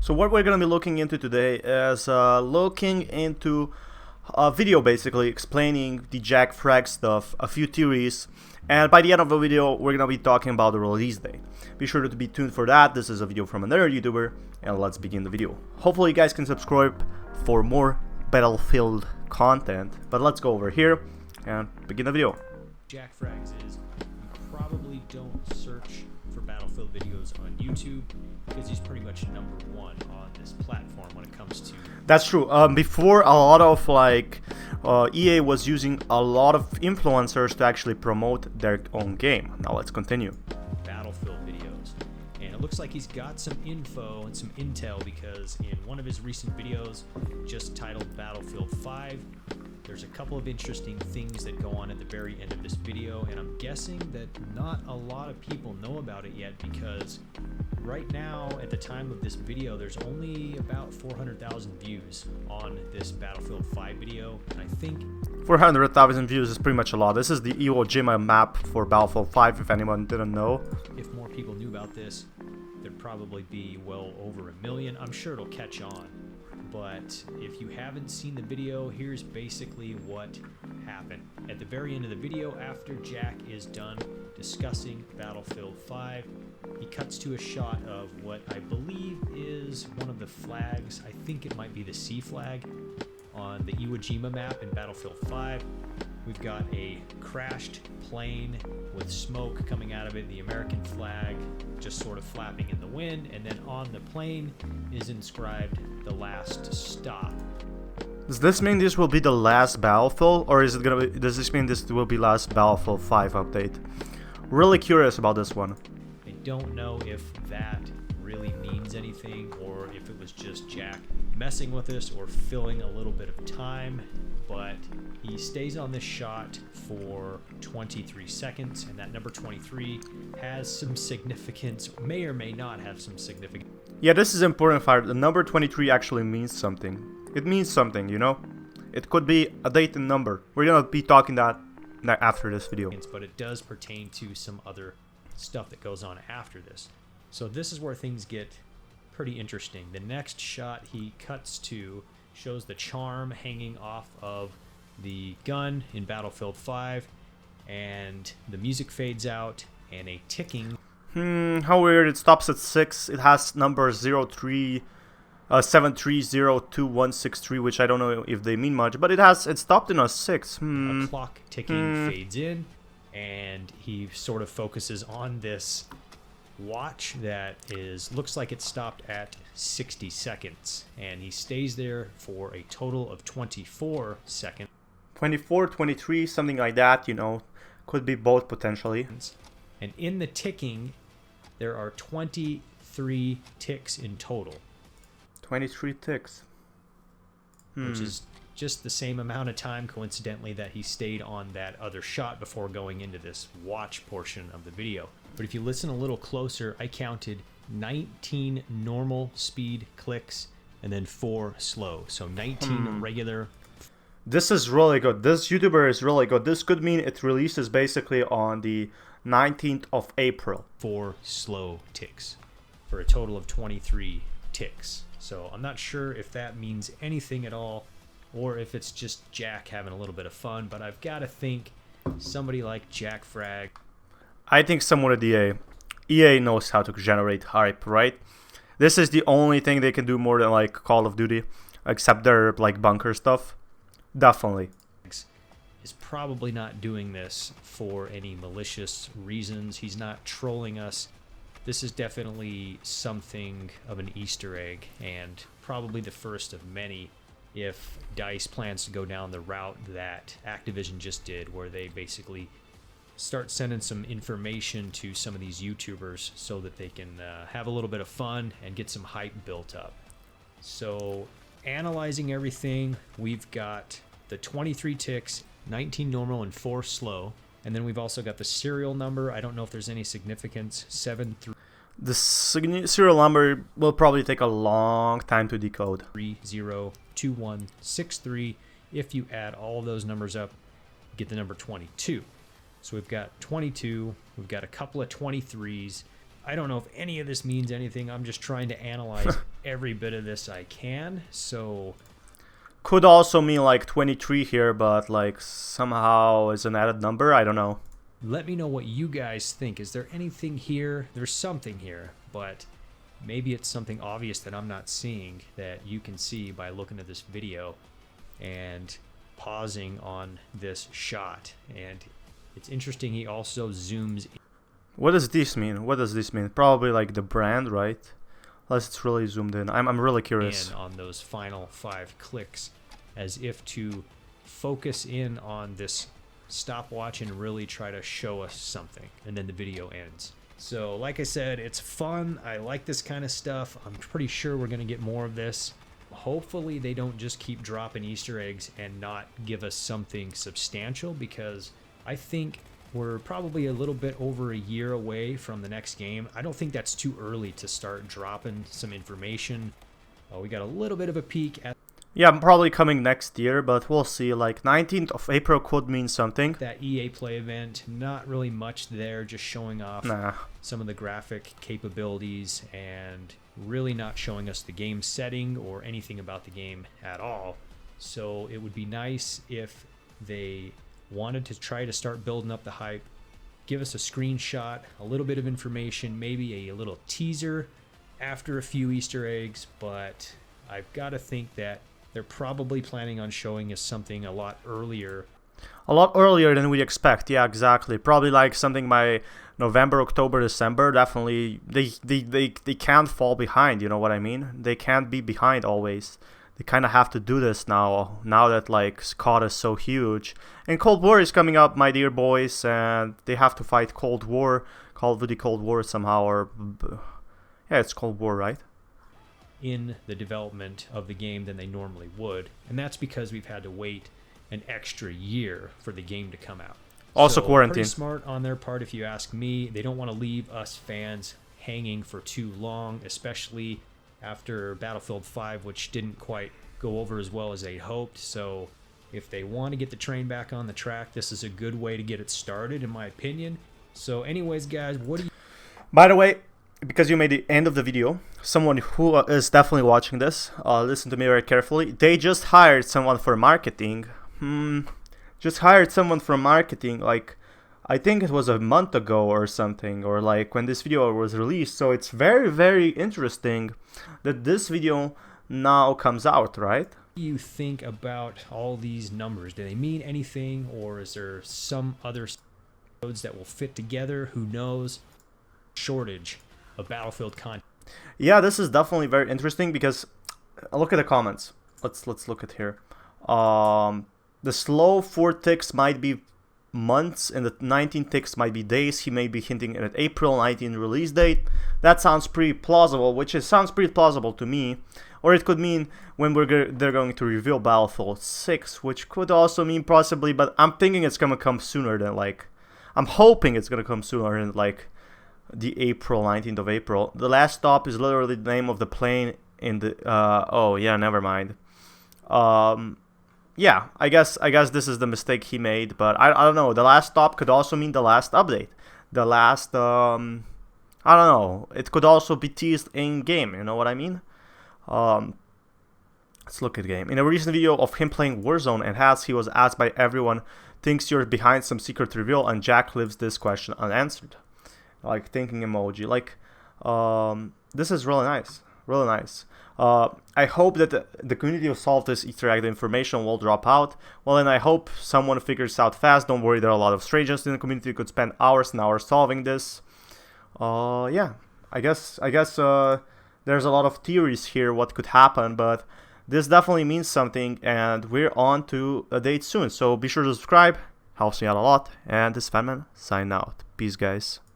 So what we're going to be looking into today is looking into a video basically explaining the Jackfrags stuff, a few theories, and by the end of the video we're going to be talking about the release date. Be sure to be tuned for that. This is a video from another YouTuber, and let's begin the video. Hopefully you guys can subscribe for more Battlefield content, but let's go over here and begin the video. Jackfrags is you probably don't search for Battlefield videos on YouTube because he's pretty much #1 on this platform when it comes to... That's true. Before, a lot of EA was using a lot of influencers to actually promote their own game. Now let's continue. Battlefield videos, and it looks like he's got some info and some intel because in one of his recent videos just titled Battlefield 5, there's a couple of interesting things that go on at the very end of this video, and I'm guessing that not a lot of people know about it yet because right now, at the time of this video, there's only about 400,000 views on this Battlefield 5 video, and I think 400,000 views is pretty much a lot. This is the Iwo Jima map for Battlefield 5, if anyone didn't know. If more people knew about this, there'd probably be well over 1 million. I'm sure it'll catch on. But if you haven't seen the video, here's basically what happened. At the very end of the video, after Jack is done discussing Battlefield 5, he cuts to a shot of what I believe is one of the flags. I think it might be the C flag on the Iwo Jima map in Battlefield 5. We've got a crashed plane with smoke coming out of it, the American flag just sort of flapping in the wind, and then on the plane is inscribed "The Last Stop." Does this mean this will be the last Battlefield, or is it gonna be, does this mean this will be last Battlefield 5 update? Really curious about this one. I don't know if that really means anything or if it was just Jack messing with us or filling a little bit of time, but he stays on this shot for 23 seconds, and that number 23 has some significance, may or may not have some significance. Yeah, this is important part. The number 23 actually means something. It means something, you know? It could be a date and number. We're gonna be talking that after this video. But it does pertain to some other stuff that goes on after this. So this is where things get pretty interesting. The next shot he cuts to shows the charm hanging off of the gun in Battlefield 5, and the music fades out and a ticking. How weird. It stops at 6. It has number 7302163, which I don't know if they mean much, but it stopped in a 6. A clock ticking fades in, and he sort of focuses on this watch that looks like it stopped at 60 seconds, and he stays there for a total of 24 seconds. 24, 23, something like that, you know. Could be both potentially. And in the ticking, there are 23 ticks in total. 23 ticks. Which is just the same amount of time, coincidentally, that he stayed on that other shot before going into this watch portion of the video. But if you listen a little closer, I counted 19 normal speed clicks and then 4 slow. So 19 regular. This is really good. This YouTuber is really good. This could mean it releases basically on the 19th of April. 4 slow ticks for a total of 23 ticks. So I'm not sure if that means anything at all, or if it's just Jack having a little bit of fun, but I've got to think somebody like Jackfrag. I think someone at EA. EA knows how to generate hype, right? This is the only thing they can do more than like Call of Duty, except their like bunker stuff. Definitely. Is probably not doing this for any malicious reasons. He's not trolling us. This is definitely something of an Easter egg, and probably the first of many if DICE plans to go down the route that Activision just did, where they basically start sending some information to some of these YouTubers so that they can have a little bit of fun and get some hype built up. So analyzing everything, we've got the 23 ticks, 19 normal and 4 slow, and then we've also got the serial number. I don't know if there's any significance. 7-3. The serial number will probably take a long time to decode. 302163. If you add all of those numbers up, you get the number 22. So we've got 22, we've got a couple of 23s, I don't know if any of this means anything. I'm just trying to analyze every bit of this I can. So could also mean like 23 here, but like somehow is an added number. I don't know. Let me know what you guys think. Is there anything here? There's something here, but maybe it's something obvious that I'm not seeing that you can see by looking at this video and pausing on this shot. And it's interesting, he also zooms in. What does this mean? What does this mean? Probably like the brand, right? Unless it's really zoomed in. I'm really curious. On those final 5 clicks, as if to focus in on this stopwatch and really try to show us something, and then the video ends. So like I said, it's fun. I like this kind of stuff. I'm pretty sure we're gonna get more of this. Hopefully they don't just keep dropping Easter eggs and not give us something substantial, because I think we're probably a little bit over a year away from the next game. I don't think that's too early to start dropping some information. We got a little bit of a peek at Yeah, probably coming next year, but we'll see. Like 19th of April could mean something. that EA Play event. Not really much there, just showing off some of the graphic capabilities and really not showing us the game setting or anything about the game at all. So it would be nice if they wanted to try to start building up the hype, give us a screenshot, a little bit of information, maybe a little teaser after a few Easter eggs, but I've got to think that they're probably planning on showing us something a lot earlier. A lot earlier than we expect. Yeah, exactly. Probably like something by November, October, December. Definitely, they can't fall behind. You know what I mean? They can't be behind always. They kind of have to do this now. Now that like COD is so huge, and Cold War is coming up, my dear boys, and they have to fight Cold War, Call of Duty Cold War somehow, or yeah, it's Cold War, right? In the development of the game than they normally would, and that's because we've had to wait an extra year for the game to come out. Also so quarantine. Pretty smart on their part, if you ask me. They don't want to leave us fans hanging for too long, especially after Battlefield 5, which didn't quite go over as well as they hoped. So if they want to get the train back on the track, this is a good way to get it started, in my opinion. So anyways, guys, what do you... By the way, because you made the end of the video, someone who is definitely watching this, listen to me very carefully. They just hired someone for marketing. Just hired someone from marketing, like, I think it was a month ago or something, or like when this video was released. So it's very, very interesting that this video now comes out, right? What do you think about all these numbers? Do they mean anything, or is there some other codes that will fit together? Who knows? Shortage of Battlefield content. Yeah, this is definitely very interesting, because look at the comments. Let's look at here. The slow 4 ticks might be months, and the 19 ticks might be days. He may be hinting at April 19 release date. That sounds pretty plausible, sounds pretty plausible to me. Or it could mean when they're going to reveal Battlefield 6, which could also mean possibly, but I'm thinking it's gonna come sooner than I'm hoping it's gonna come sooner than the April 19th of April. The last stop is literally the name of the plane in the oh yeah, never mind. Yeah, I guess this is the mistake he made, but I don't know. The last stop could also mean the last update. The last I don't know. It could also be teased in game, you know what I mean? Let's look at the game. In a recent video of him playing Warzone, he was asked by everyone, thinks you're behind some secret reveal, and Jack leaves this question unanswered. Like thinking emoji. This is really nice. Really nice. I hope that the community will solve this Easter egg. The information will drop out. Well, and I hope someone figures out fast. Don't worry, there are a lot of strangers in the community who could spend hours and hours solving this. Yeah, I guess there's a lot of theories here what could happen, but this definitely means something, and we're on to a date soon. So be sure to subscribe. Helps me out a lot. And this is Fatman, signing out. Peace, guys.